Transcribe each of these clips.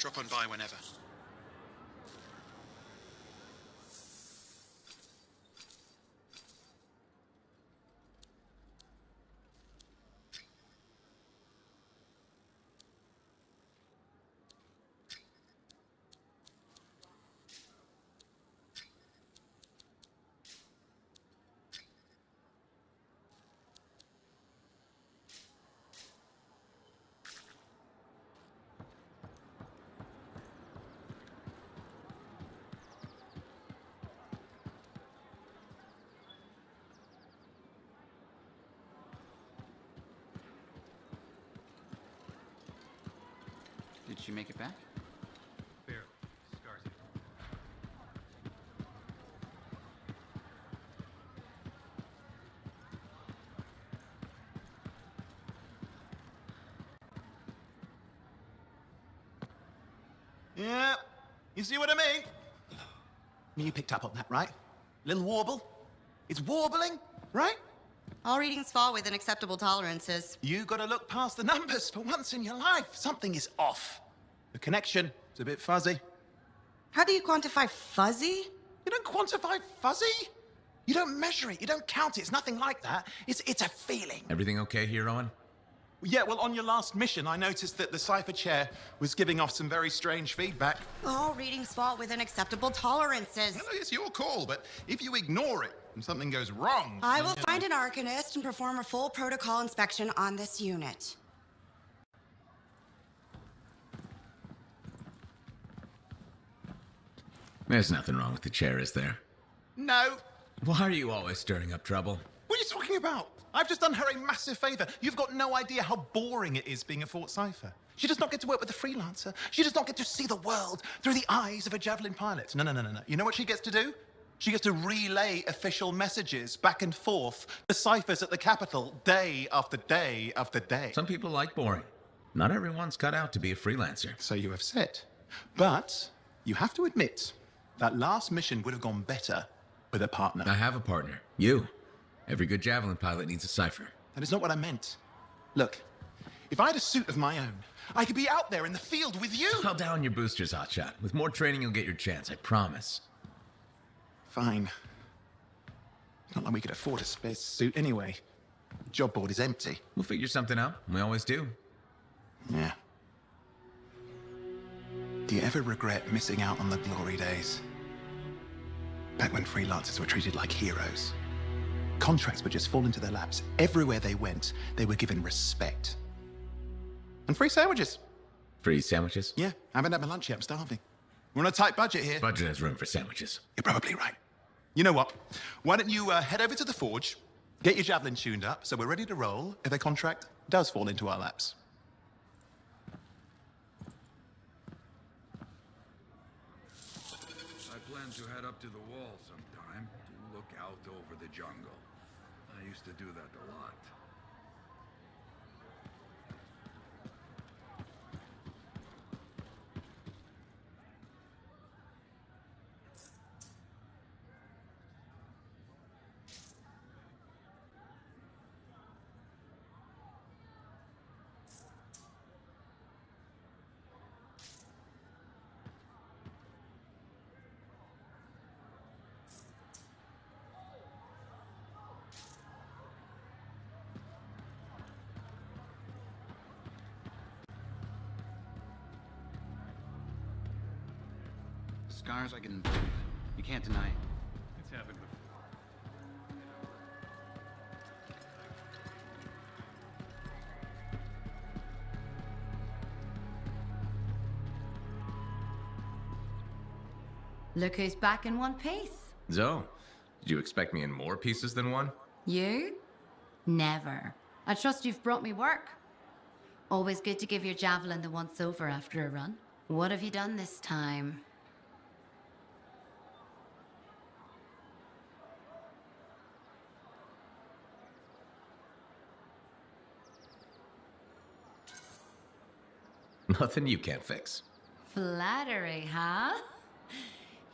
Drop on by whenever. Did she make it back? Barely. Scars. Yeah, you see what I mean? You picked up on that, right? Little warble? It's warbling, right? All readings fall within acceptable tolerances. You gotta look past the numbers for once in your life. Something is off. The connection is a bit fuzzy. How do you quantify fuzzy? You don't quantify fuzzy. You don't measure it. You don't count it. It's nothing like that. It's a feeling. Everything okay here, Owen? Yeah, well, on your last mission, I noticed that the cipher chair was giving off some very strange feedback. All readings fall within acceptable tolerances. Well, it's your call, but if you ignore it and something goes wrong... I will find an arcanist and perform a full protocol inspection on this unit. There's nothing wrong with the chair, is there? No. Why are you always stirring up trouble? What are you talking about? I've just done her a massive favor. You've got no idea how boring it is being a Fort Cipher. She does not get to work with a freelancer. She does not get to see the world through the eyes of a Javelin pilot. No. You know what she gets to do? She gets to relay official messages back and forth to ciphers at the Capitol day after day after day. Some people like boring. Not everyone's cut out to be a freelancer. So you have said. But you have to admit that last mission would have gone better with a partner. I have a partner. You. Every good Javelin pilot needs a cipher. That is not what I meant. Look, if I had a suit of my own, I could be out there in the field with you. I'll down your boosters, hotshot. With more training, you'll get your chance, I promise. Fine. It's not like we could afford a spare suit anyway. The job board is empty. We'll figure something out. We always do. Yeah. Do you ever regret missing out on the glory days? Back when freelancers were treated like heroes. Contracts would just fall into their laps. Everywhere they went, they were given respect. And free sandwiches. Free sandwiches? Yeah, I haven't had my lunch yet. I'm starving. We're on a tight budget here. Budget has room for sandwiches. You're probably right. You know what? Why don't you head over to the forge, get your Javelin tuned up, so we're ready to roll if a contract does fall into our laps. I plan to head up to the wall sometime to look out over the jungle. I used to do that a lot. Scars I can... You can't deny it. It's happened before. Look who's back in one piece. Zoe, did you expect me in more pieces than one? You? Never. I trust you've brought me work. Always good to give your Javelin the once-over after a run. What have you done this time? Nothing you can't fix. Flattery, huh?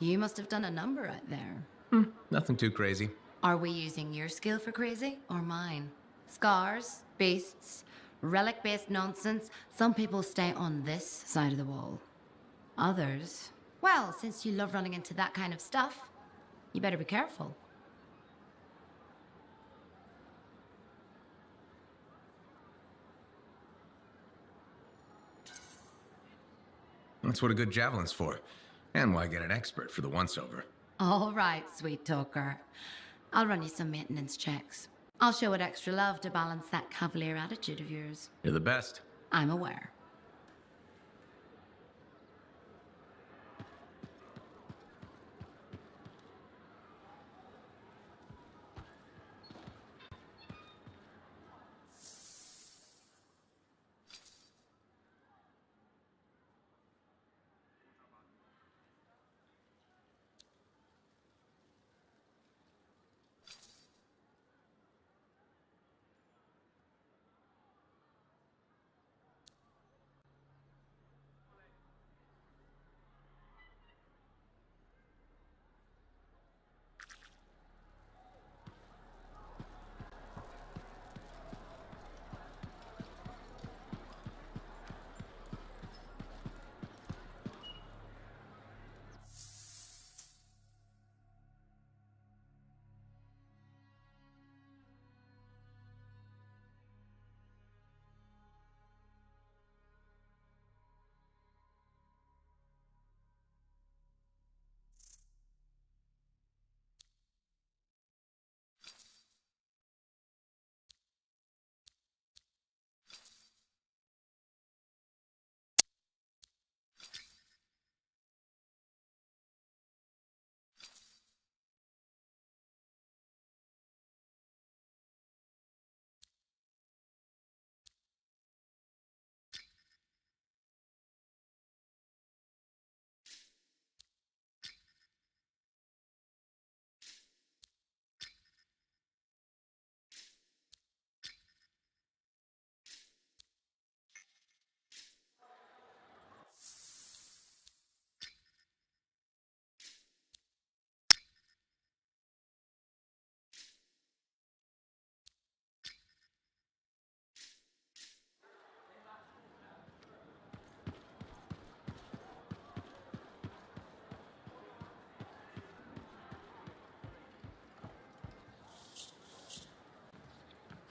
You must have done a number out there. Nothing too crazy. Are we using your skill for crazy or mine? Scars, beasts, relic-based nonsense. Some people stay on this side of the wall. Others? Well, since you love running into that kind of stuff, you better be careful. That's what a good javelin's for. And why get an expert for the once-over. All right, sweet talker. I'll run you some maintenance checks. I'll show it extra love to balance that cavalier attitude of yours. You're the best. I'm aware.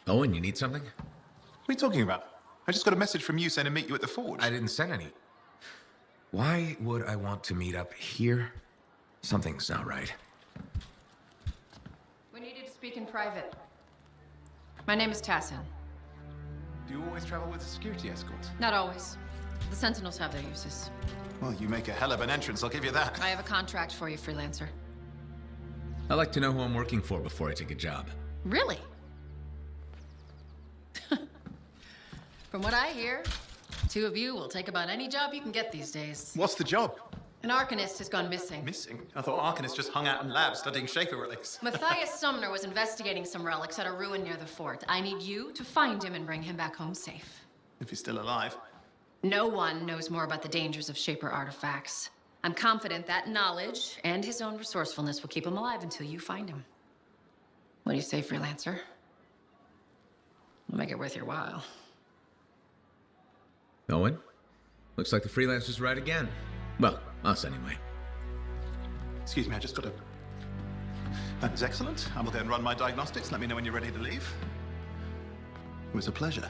Owen, you need something? What are you talking about? I just got a message from you saying to meet you at the forge. I didn't send any. Why would I want to meet up here? Something's not right. We needed to speak in private. My name is Tassin. Do you always travel with a security escort? Not always. The Sentinels have their uses. Well, you make a hell of an entrance, I'll give you that. I have a contract for you, freelancer. I like to know who I'm working for before I take a job. Really? From what I hear, two of you will take about any job you can get these days. What's the job? An Arcanist has gone missing. Missing? I thought Arcanists just hung out in labs studying Shaper relics. Matthias Sumner was investigating some relics at a ruin near the fort. I need you to find him and bring him back home safe. If he's still alive. No one knows more about the dangers of Shaper artifacts. I'm confident that knowledge and his own resourcefulness will keep him alive until you find him. What do you say, freelancer? We'll make it worth your while. Owen? Looks like the freelancer's right again. Well, us anyway. Excuse me, I just got a... That is excellent. I will go and run my diagnostics. Let me know when you're ready to leave. It was a pleasure.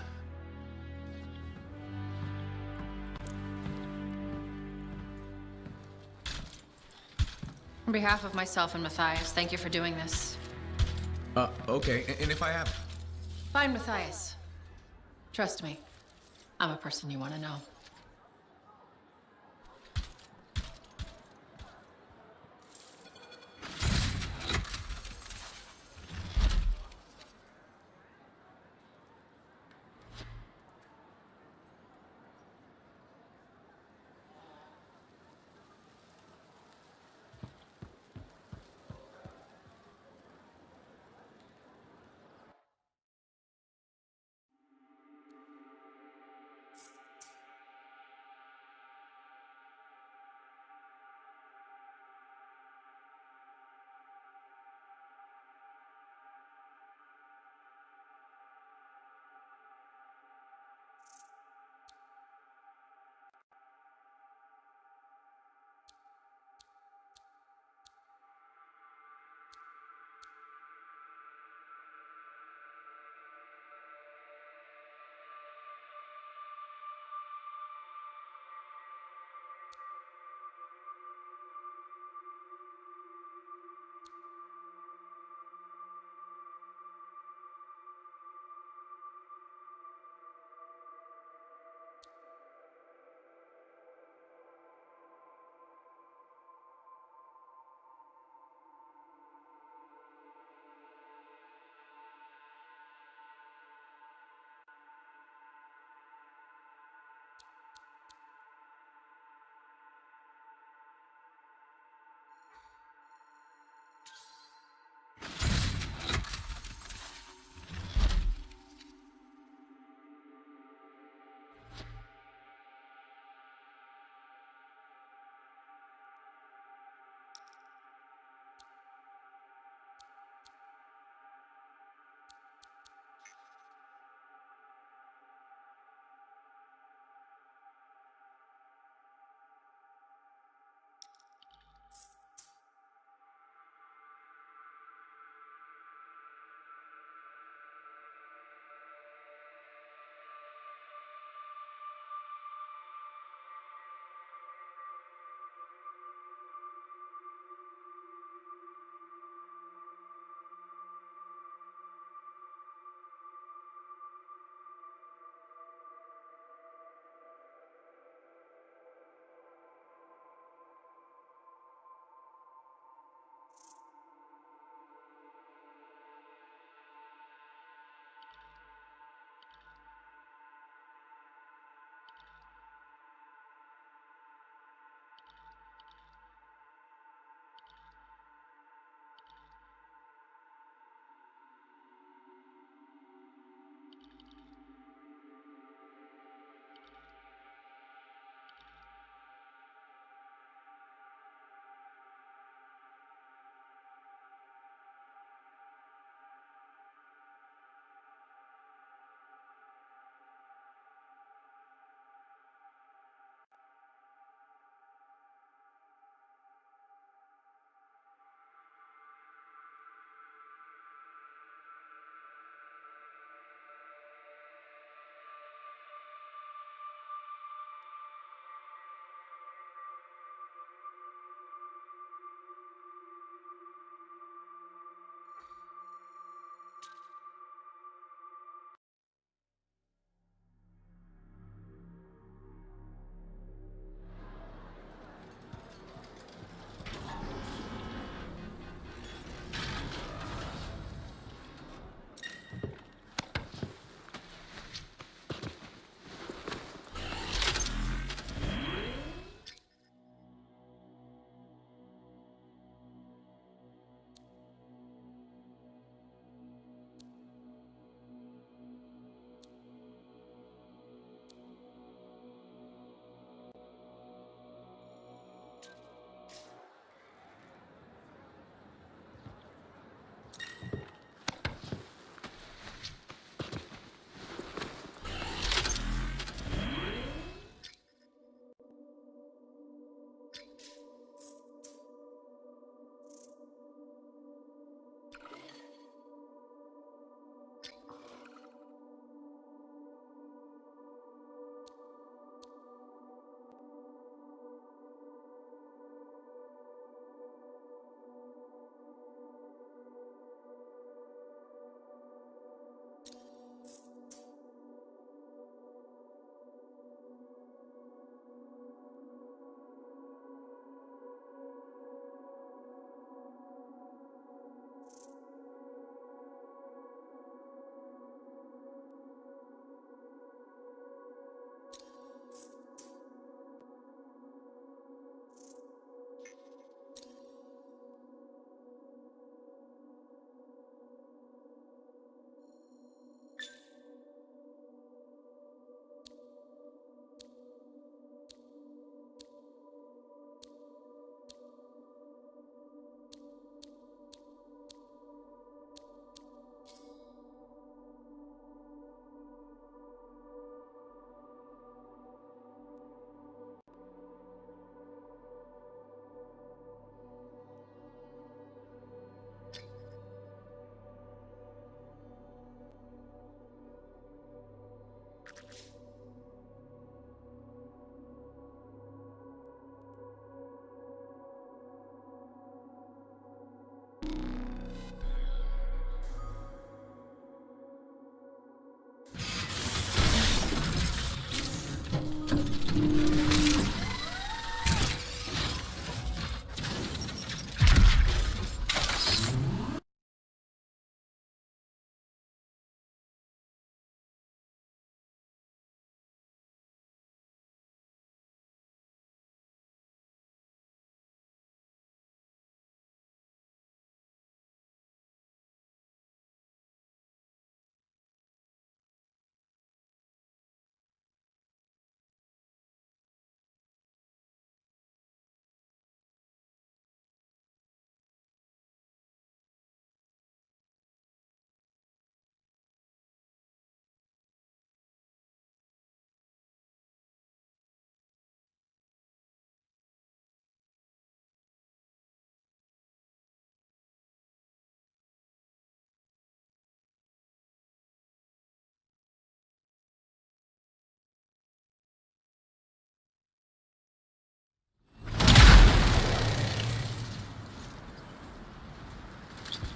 On behalf of myself and Matthias, thank you for doing this. Okay, and if I have... Find Matthias. Trust me, I'm a person you want to know.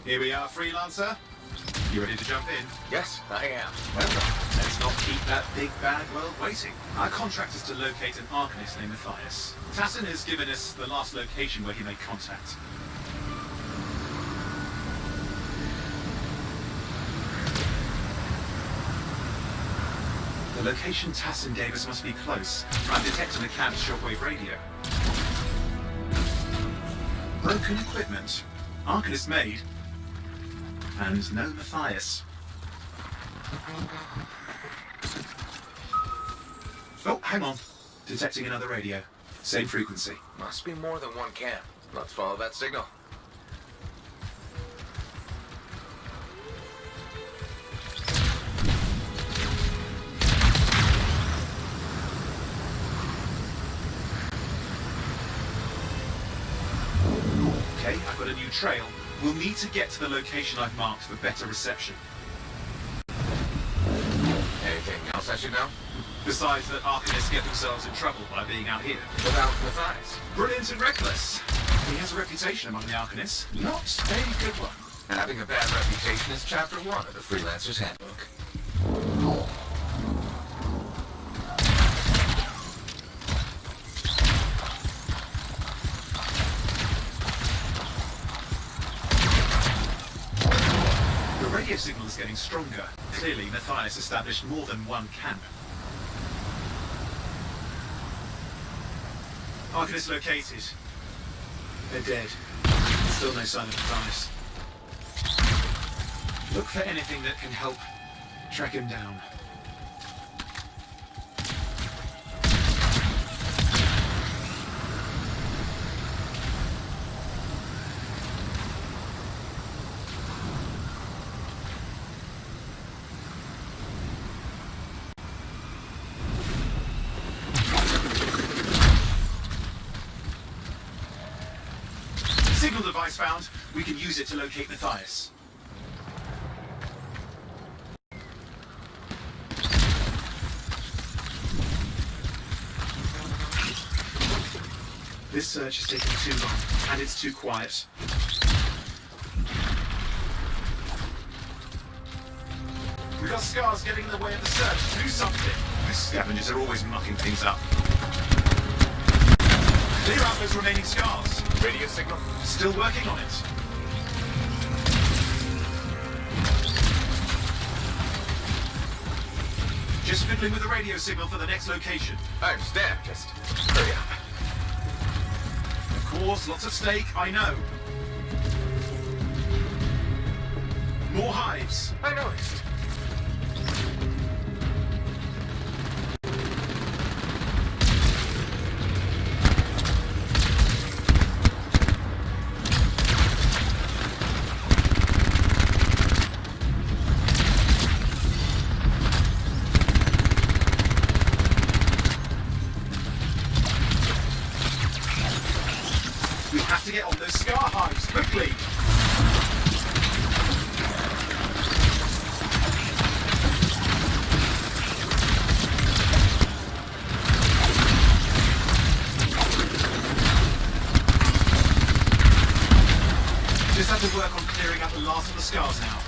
Here we are, Freelancer. You ready to jump in? Yes, I am. Well done. Let's not keep that big bad world waiting. Our contract is to locate an Arcanist named Matthias. Tassin has given us the last location where he made contact. The location Tassin gave us must be close. I'm detecting the camp's shortwave radio. Broken equipment. Arcanist made. And no Matthias. Oh, hang on. Detecting another radio. Same frequency. Must be more than one camp. Let's follow that signal. Okay, I've got a new trail. We'll need to get to the location I've marked for better reception. Anything else I should know? Besides that Arcanists get themselves in trouble by being out here. Without Matthias. Brilliant and reckless. He has a reputation among the Arcanists. Not a good one. Having a bad reputation is chapter 1 of the Freelancer's Handbook. The radio signal is getting stronger. Clearly, Matthias established more than one camp. Arcanist located. They're dead. Still no sign of Matthias. Look for anything that can help track him down. Signal device found. We can use it to locate Matthias. This search is taking too long, and it's too quiet. We've got scars getting in the way of the search. Do something. These scavengers are always mucking things up. Clear out those remaining scars. Radio signal? Still working on it. Just fiddling with the radio signal for the next location. I understand. Just hurry up. Of course, lots at stake, I know. More hives. I noticed. We have to get on those scar hives, quickly! Just have to work on clearing up the last of the scars now.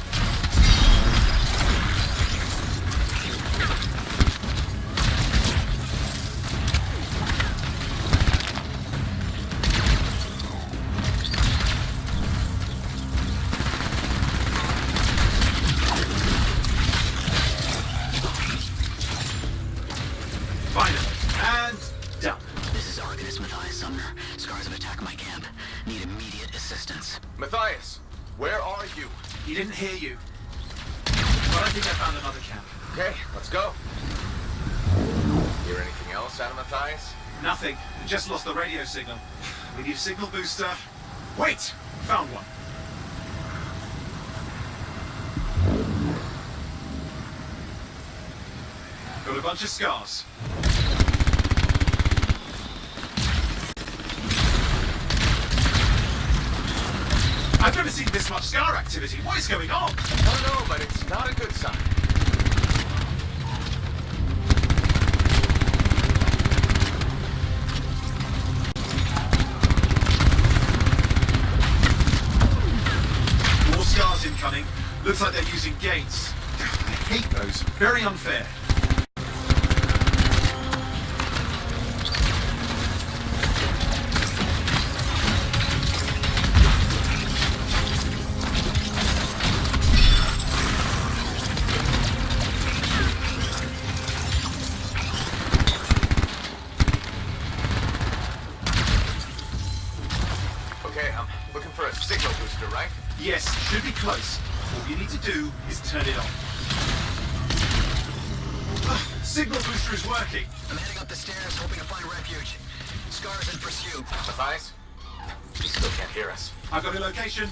Matthias, where are you? He didn't hear you. But I think I found another camp. Okay, let's go. Hear anything else out of Matthias? Nothing. We just lost the radio signal. We need a signal booster. Wait! Found one. Got a bunch of scars. I've never seen this much scar activity. What is going on? I don't know, but it's not a good sign. More Looks like they're using gates. I hate those. Very unfair. Okay, I'm looking for a signal booster, right? Yes, should be close. All you need to do is turn it on. Signal booster is working. I'm heading up the stairs, hoping to find refuge. Scars in pursuit. Matthias? He still can't hear us. I've got a location.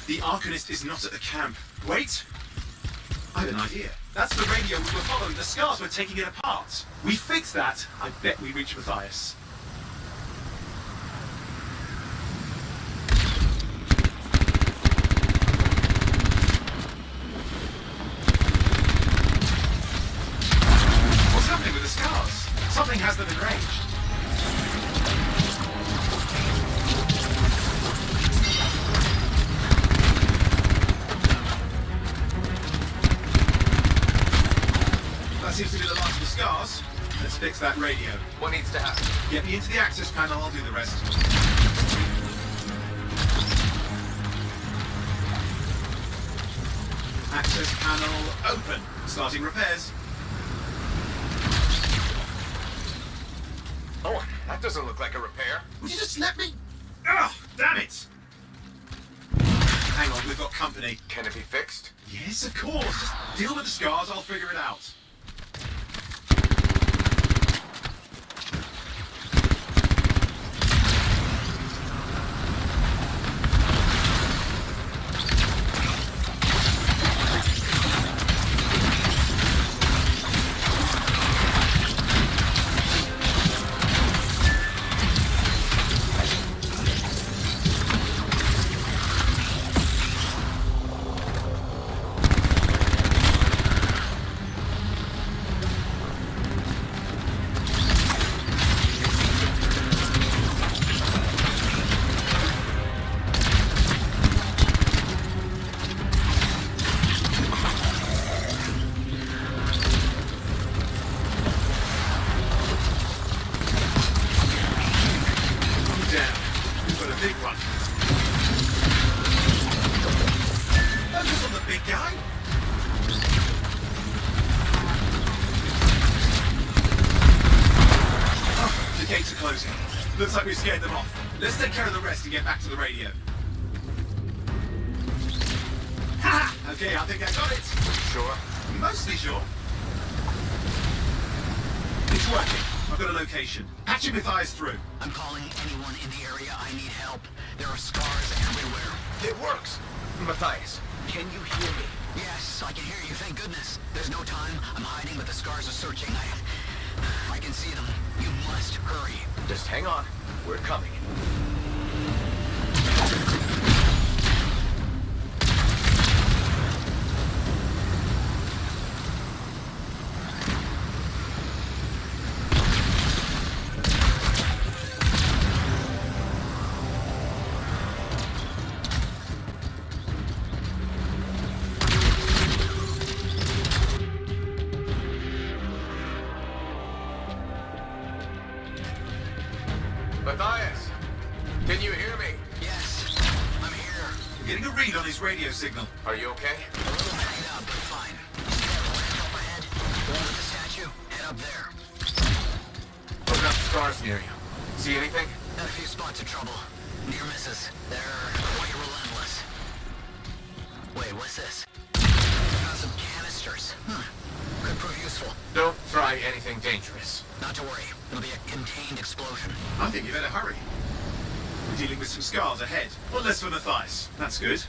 The Arcanist is not at the camp. Wait! I have an idea. That's the radio we were following. The scars were taking it apart. We fix that, I bet we reach Matthias. What's happening with the scars? Something has them enraged. That seems to be the last of the scars. Let's fix that radio. What needs to happen? Get me into the access panel, I'll do the rest. Access panel open. Starting repairs. Oh, that doesn't look like a repair. Would you just let me? Ugh, damn it! Hang on, we've got company. Can it be fixed? Yes, of course. Just deal with the scars, I'll figure it out. Looks like we scared them off. Let's take care of the rest and get back to the radio. Ha! Okay, I think I got it. Sure. Mostly sure. It's working. I've got a location. Patching Matthias through. I'm calling anyone in the area. I need help. There are scars everywhere. It works. Matthias, can you hear me? Yes, I can hear you, thank goodness. There's no time. I'm hiding, but the scars are searching. I can see them. You must hurry. Just hang on. We're coming. Matthias, can you hear me? Yes, I'm here. We're getting a read on his radio signal. Are you okay? A little banged up, but fine. You see that ramp up ahead? The one with the statue? Head up there. What about the scars near you? See anything? Got a few spots of trouble. Near misses. They're quite relentless. Wait, what's this? Got some canisters. Could prove useful. Don't try anything dangerous. Not to worry. It'll be a contained explosion. I think you better hurry. We're dealing with some scars ahead. One less for Matthias. That's good.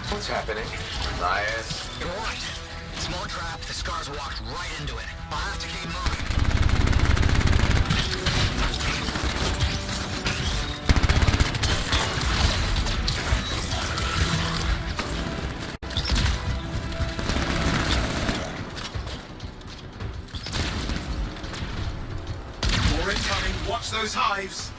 What's happening? Matthias? It worked. Small trap, the scars walked right into it. I'll have to keep moving. More incoming. Watch those hives.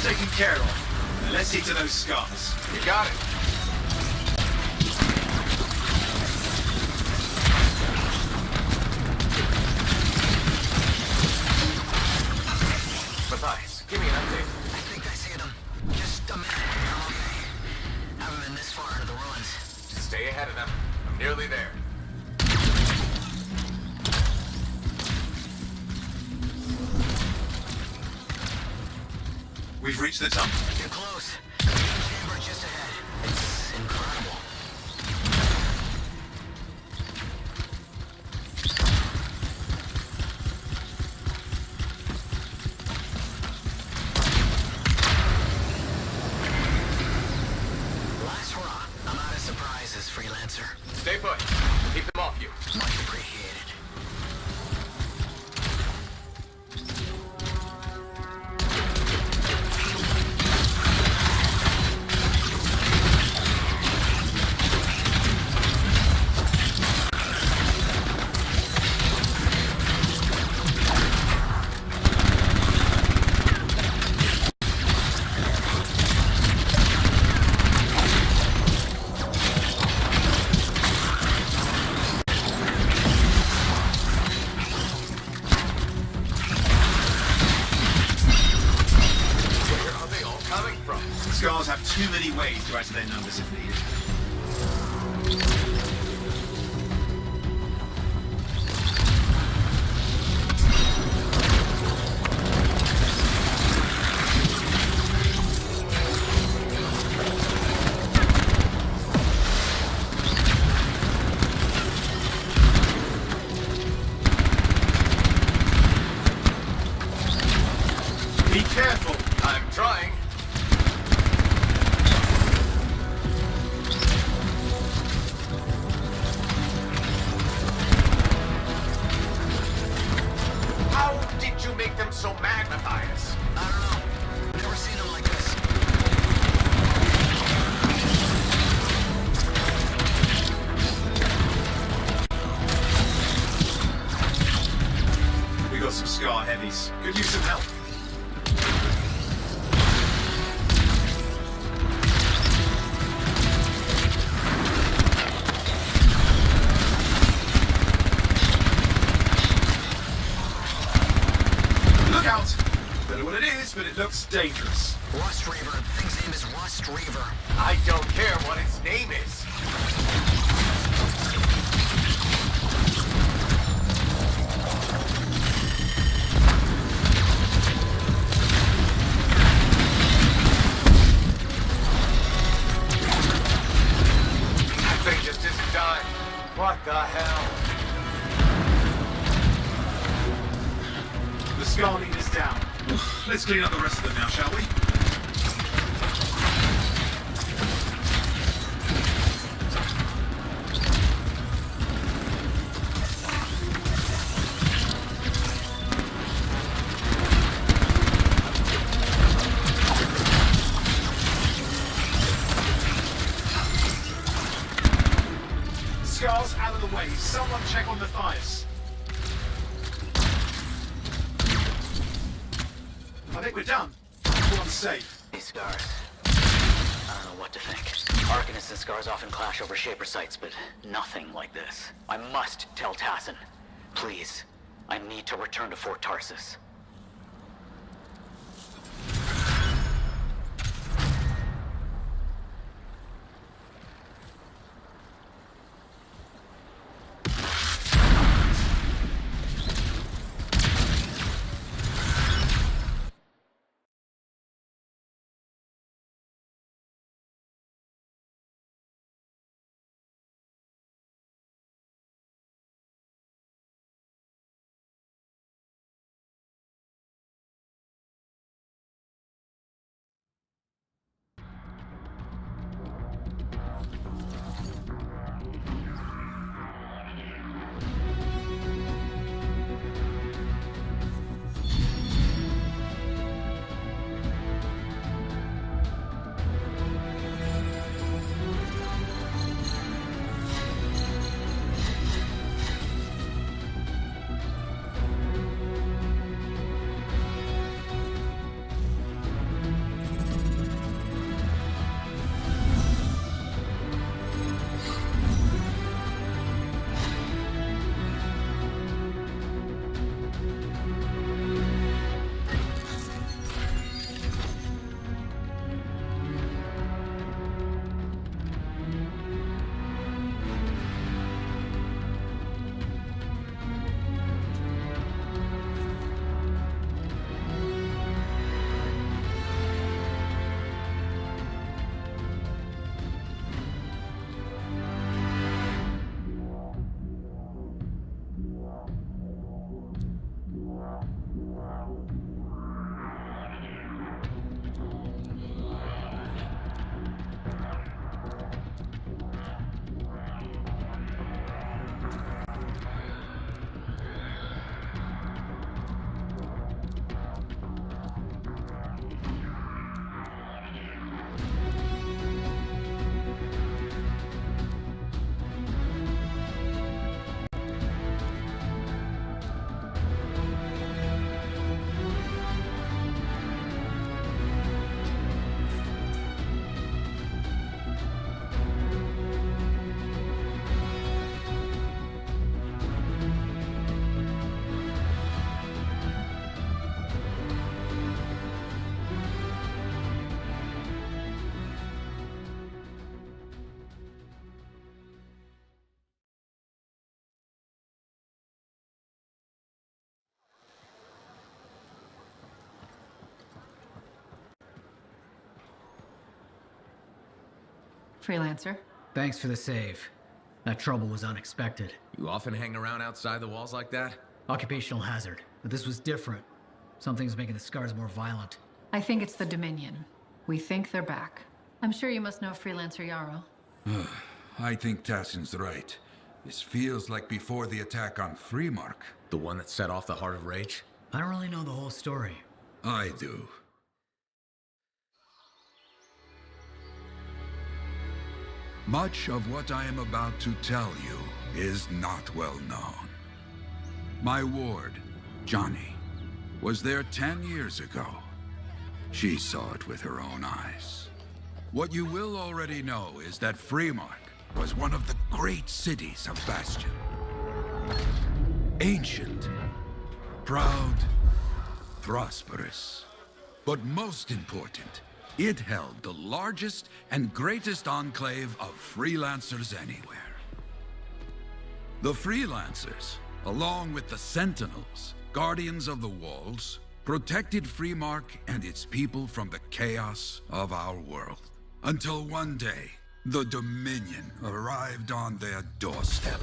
Taken care of. Now let's see to those scars. You got it. Matthias, give me an update. I think I see them. Just a minute. I'm okay. Haven't been this far into the ruins. Stay ahead of them. I'm nearly there. We've reached the tunnel. You're close. Main chamber just ahead. It's incredible. Last hurrah. I'm out of surprises, freelancer. Stay put. Keep them off you. Much appreciated. Scars have too many ways to add to their numbers if needed. Be careful. I'm trying. How did you make them so mad, Matthias? I don't know. Never seen them like this. We got some scar heavies. Could use some help. Look out! Don't know what it is, but it looks dangerous. Rust Reaver. The thing's name is Rust Reaver. I don't care what its name is. the hell? The Scar leader's down. Let's clean up the rest of them now, shall we? Scar's out of the way. Someone check on the fires. I think we're done. Everyone's safe. These scars. I don't know what to think. Arcanists and scars often clash over Shaper sites, but nothing like this. I must tell Tassin. Please. I need to return to Fort Tarsus. Freelancer. Thanks for the save. That trouble was unexpected. You often hang around outside the walls like that? Occupational hazard. But this was different. Something's making the scars more violent. I think it's the Dominion. We think they're back. I'm sure you must know Freelancer Yarrow. I think Tassin's right. This feels like before the attack on Freemark. The one that set off the Heart of Rage? I don't really know the whole story. I do. Much of what I am about to tell you is not well known. My ward, Johnny, was there 10 years ago. She saw it with her own eyes. What you will already know is that Freemark was one of the great cities of Bastion. Ancient, proud, prosperous. But most important, it held the largest and greatest enclave of freelancers anywhere. The freelancers, along with the Sentinels, guardians of the walls, protected Freemark and its people from the chaos of our world. Until one day, the Dominion arrived on their doorstep.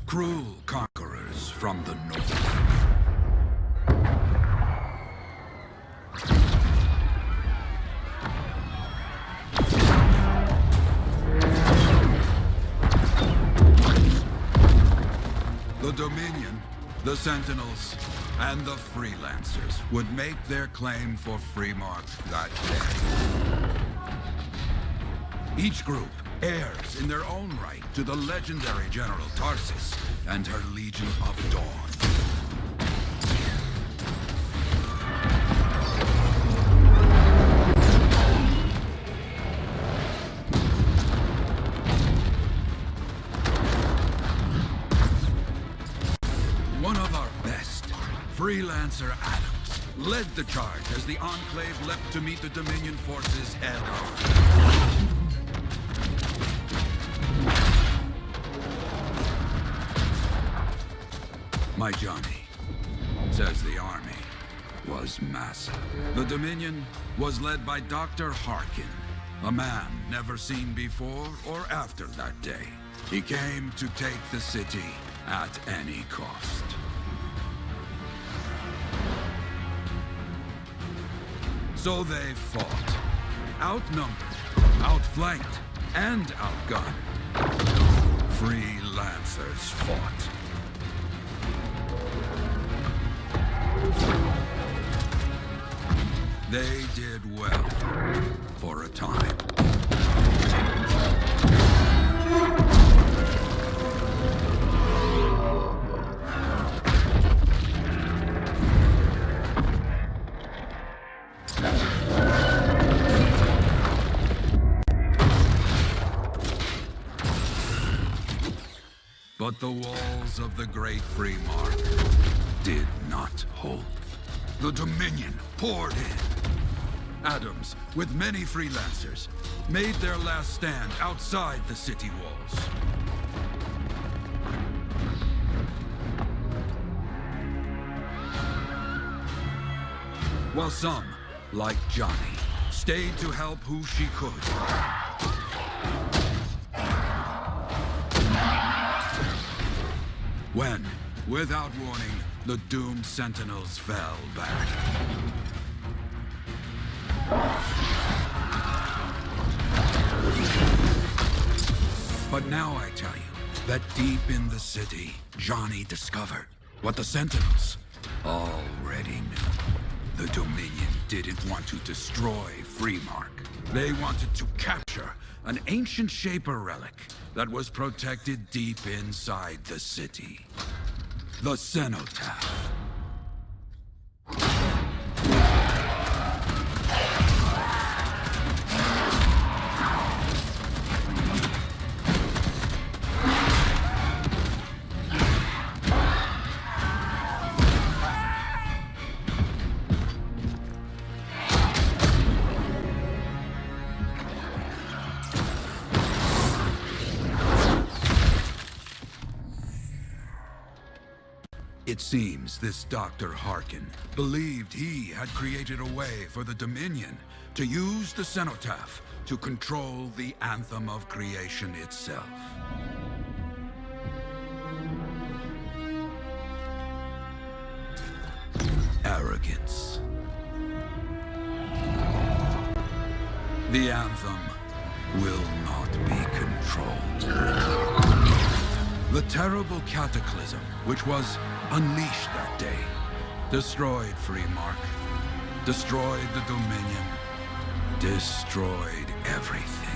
cruel conquerors from the north. The Dominion, the Sentinels, and the Freelancers would make their claim for Freemark that day. Each group heirs in their own right to the legendary General Tarsus and her Legion of Dawn. One of our best, Freelancer Adams, led the charge as the Enclave leapt to meet the Dominion forces head-on. My Johnny says the army was massive. The Dominion was led by Dr. Harkin, a man never seen before or after that day. He came to take the city at any cost. So they fought, outnumbered, outflanked, and outgunned. Freelancers fought. They did well for a time. But the walls of the Great Freemark did not hold. The Dominion poured in. Adams, with many Freelancers, made their last stand outside the city walls. While some, like Johnny, stayed to help who she could. When, without warning, the doomed Sentinels fell back. But now I tell you that deep in the city, Johnny discovered what the Sentinels already knew. The Dominion didn't want to destroy Freemark. They wanted to capture an ancient Shaper relic that was protected deep inside the city. The Cenotaph. It seems this Dr. Harkin believed he had created a way for the Dominion to use the Cenotaph to control the Anthem of creation itself. Arrogance. The Anthem will not be controlled. The terrible cataclysm, which was unleashed that day, destroyed Freemark, destroyed the Dominion, destroyed everything.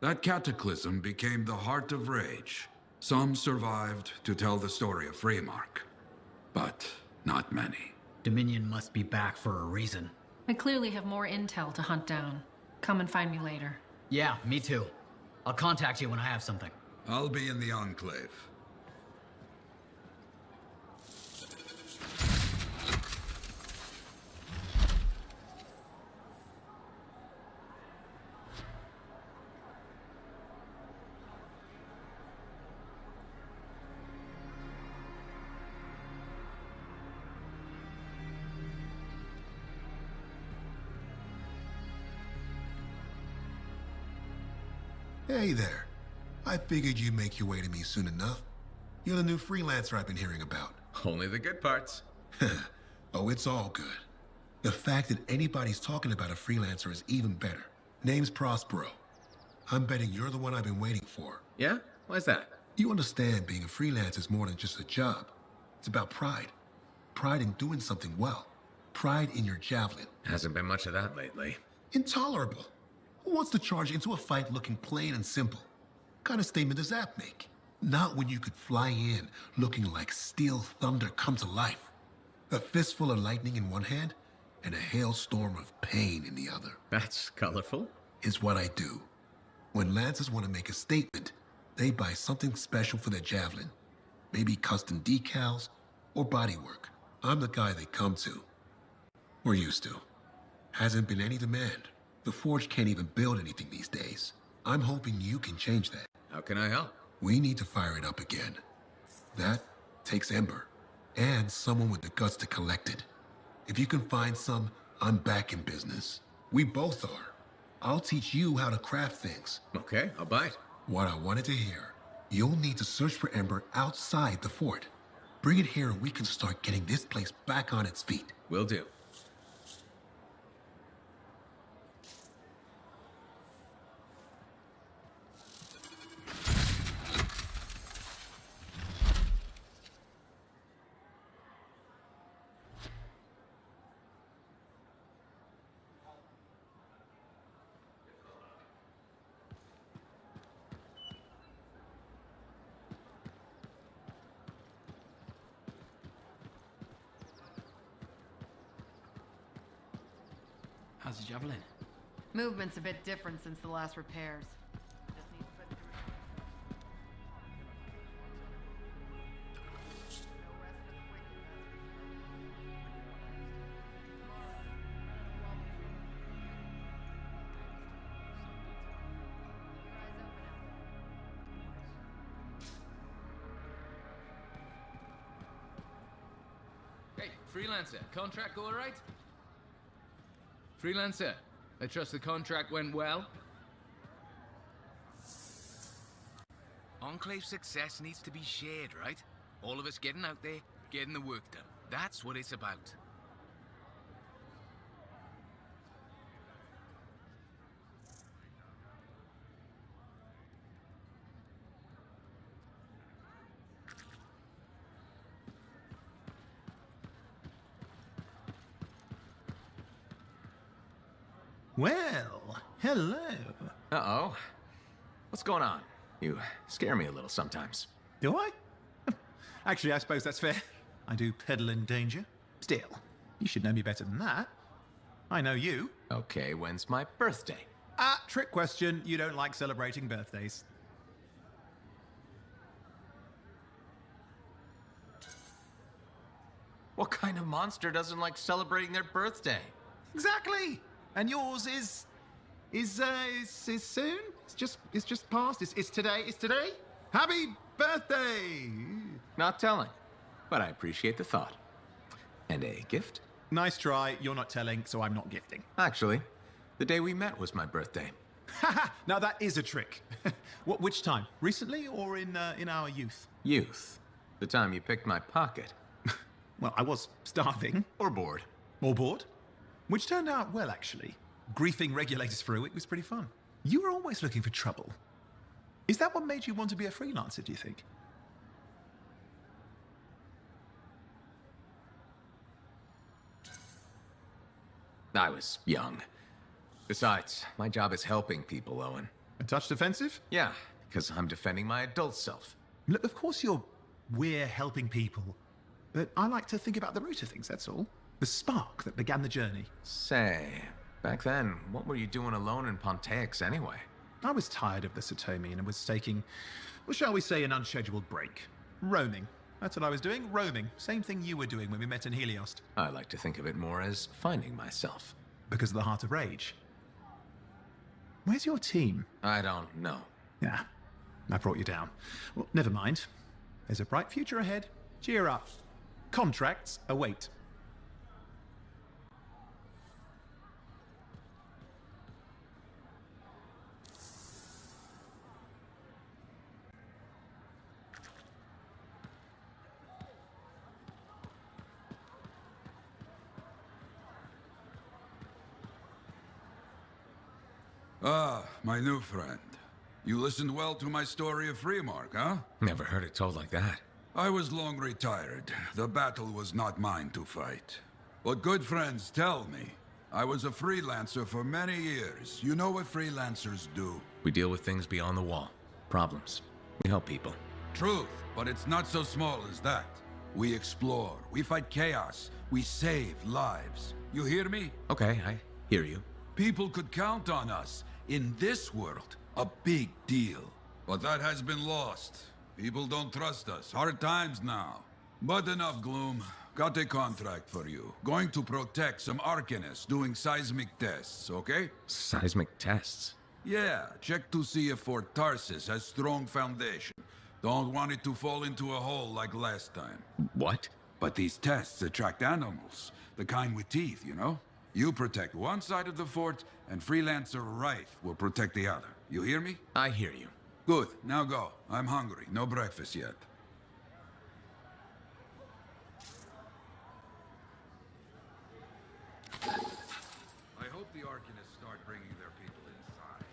That cataclysm became the heart of rage. Some survived to tell the story of Freemark, but not many. Dominion must be back for a reason. I clearly have more intel to hunt down. Come and find me later. Yeah, me too. I'll contact you when I have something. I'll be in the Enclave. Hey there. I figured you'd make your way to me soon enough. You're the new freelancer I've been hearing about. Only the good parts. Oh, it's all good. The fact that anybody's talking about a freelancer is even better. Name's Prospero. I'm betting you're the one I've been waiting for. Yeah? Why's that? You understand being a freelancer is more than just a job. It's about pride. Pride in doing something well. Pride in your javelin. Hasn't been much of that lately. Intolerable. Who wants to charge into a fight looking plain and simple? What kind of statement does that make? Not when you could fly in looking like steel thunder come to life. A fistful of lightning in one hand and a hailstorm of pain in the other. That's colorful. Is what I do. When Lancers want to make a statement, they buy something special for their javelin. Maybe custom decals or bodywork. I'm the guy they come to. Or used to. Hasn't been any demand. The Forge can't even build anything these days. I'm hoping you can change that. How can I help? We need to fire it up again. That takes Ember. And someone with the guts to collect it. If you can find some, I'm back in business. We both are. I'll teach you how to craft things. Okay, I'll bite. What I wanted to hear. You'll need to search for Ember outside the fort. Bring it here and we can start getting this place back on its feet. Will do. How's the javelin? Movement's a bit different since the last repairs. Just need to put through Hey, freelancer, contract all right? Freelancer, I trust the contract went well? Enclave success needs to be shared, right? All of us getting out there, getting the work done. That's what it's about. Well, hello. Uh-oh. What's going on? You scare me a little sometimes. Do I? Actually, I suppose that's fair. I do peddle in danger. Still, you should know me better than that. I know you. Okay, when's my birthday? Trick question. You don't like celebrating birthdays. What kind of monster doesn't like celebrating their birthday? Exactly. And yours is soon? It's just past. It's today. It's today. Happy birthday! Not telling, but I appreciate the thought. And a gift? Nice try. You're not telling, so I'm not gifting. Actually, the day we met was my birthday. Haha! Now that is a trick. Which time? Recently or in our youth? Youth. The time you picked my pocket. Well, I was starving. Or bored. Or bored. Which turned out well, actually. Griefing regulators for a week was pretty fun. You were always looking for trouble. Is that what made you want to be a freelancer, do you think? I was young. Besides, my job is helping people, Owen. A touch defensive? Yeah, because I'm defending my adult self. Look, of course we're helping people. But I like to think about the root of things, that's all. The spark that began the journey. Say, back then, what were you doing alone in Pontaix anyway? I was tired of the Satomi and was taking, well, shall we say, an unscheduled break. Roaming. That's what I was doing, roaming. Same thing you were doing when we met in Heliost. I like to think of it more as finding myself. Because of the Heart of Rage. Where's your team? I don't know. Yeah, I brought you down. Well, never mind. There's a bright future ahead. Cheer up. Contracts await. Ah, my new friend. You listened well to my story of Freemark, huh? Never heard it told like that. I was long retired. The battle was not mine to fight. But good friends tell me. I was a freelancer for many years. You know what freelancers do? We deal with things beyond the wall. Problems. We help people. Truth, but it's not so small as that. We explore, we fight chaos, we save lives. You hear me? Okay, I hear you. People could count on us. In this world, a big deal. But that has been lost. People don't trust us. Hard times now. But enough gloom. Got a contract for you. Going to protect some Arcanists doing seismic tests, okay? Seismic tests? Yeah, check to see if Fort Tarsis has strong foundation. Don't want it to fall into a hole like last time. What? But these tests attract animals. The kind with teeth, you know? You protect one side of the fort, and Freelancer Wraith will protect the other. You hear me? I hear you. Good, now go. I'm hungry. No breakfast yet. I hope the Arcanists start bringing their people inside.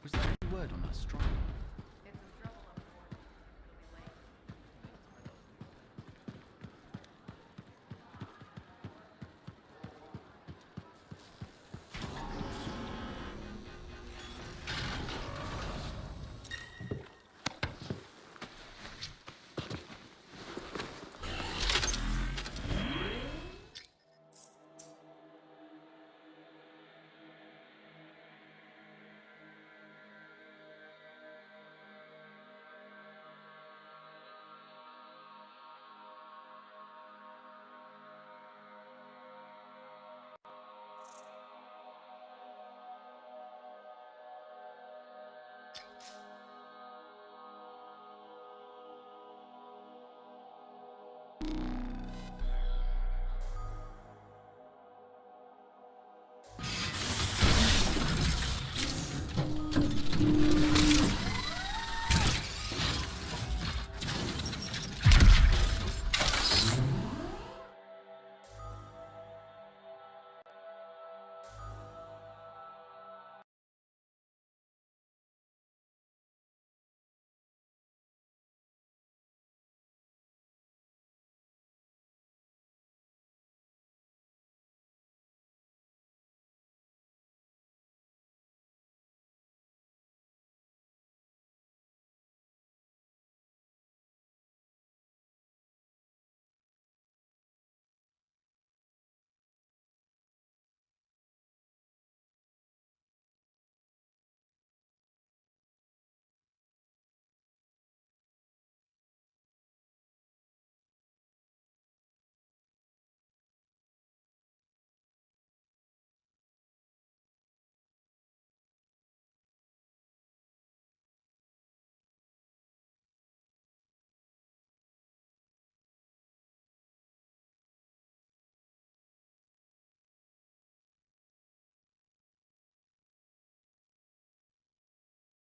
Was there any word on her strike?